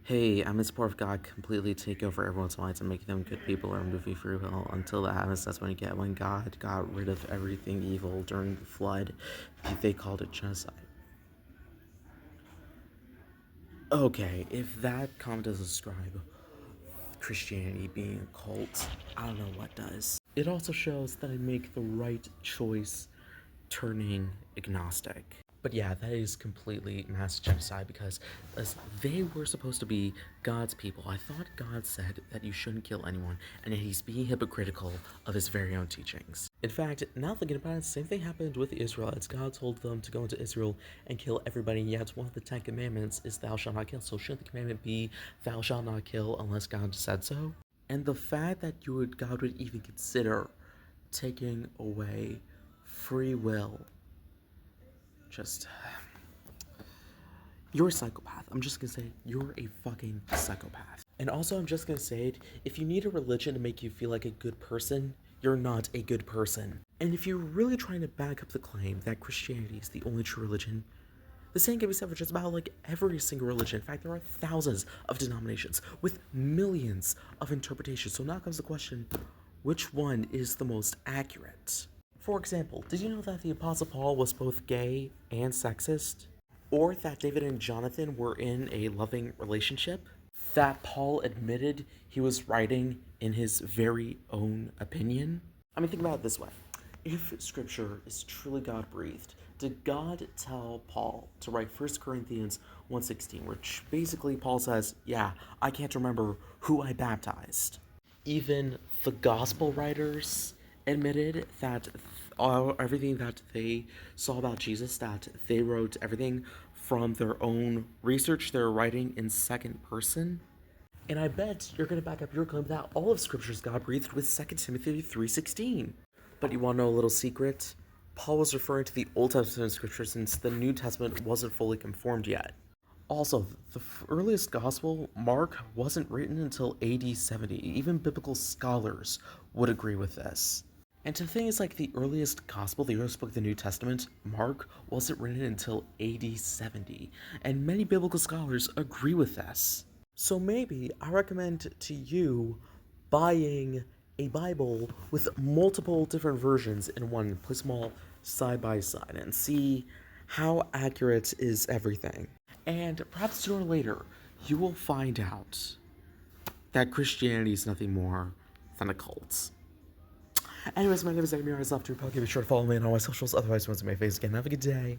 Hey, I'm a support of God completely take over everyone's minds and make them good people or moving free will. Until that happens, that's when God got rid of everything evil during the flood. They called it genocide. Okay, if that comment doesn't describe Christianity being a cult, I don't know what does. It also shows that I make the right choice turning agnostic. But yeah, that is completely mass genocide because as they were supposed to be God's people. I thought God said that you shouldn't kill anyone, and yet he's being hypocritical of his very own teachings. In fact, now thinking about it, the same thing happened with the Israelites. God told them to go into Israel and kill everybody, yet one of the 10 commandments is thou shalt not kill. So shouldn't the commandment be thou shalt not kill unless God said so? And the fact that God would even consider taking away free will, just you're a psychopath. I'm just gonna say you're a fucking psychopath. And also, I'm just gonna say it, if you need a religion to make you feel like a good person, you're not a good person. And if you're really trying to back up the claim that Christianity is the only true religion, the same can be said for just about like every single religion. In fact, there are thousands of denominations with millions of interpretations. So now comes the question, which one is the most accurate? For example, did you know that the Apostle Paul was both gay and sexist? Or that David and Jonathan were in a loving relationship? That Paul admitted he was writing in his very own opinion? I mean, think about it this way. If scripture is truly God breathed, did God tell Paul to write 1 Corinthians 1:16, which basically Paul says, yeah, I can't remember who I baptized? Even the gospel writers admitted that everything that they saw about Jesus, that they wrote everything from their own research they're writing in second person. And I bet you're going to back up your claim that all of Scripture is God breathed with 2 Timothy 3:16. But you want to know a little secret? Paul was referring to the Old Testament scripture since the New Testament wasn't fully conformed yet. Also, the earliest gospel, Mark, wasn't written until AD 70. Even biblical scholars would agree with this. And to things like the earliest gospel, the earliest book of the New Testament, Mark, wasn't written until AD 70. And many biblical scholars agree with this. So maybe I recommend to you buying a Bible with multiple different versions in one, place them all side by side and see how accurate is everything. And perhaps sooner or later, you will find out that Christianity is nothing more than a cult. Anyways, my name is Amir. I love to be sure to follow me on all my socials. Otherwise, once my face again, have a good day.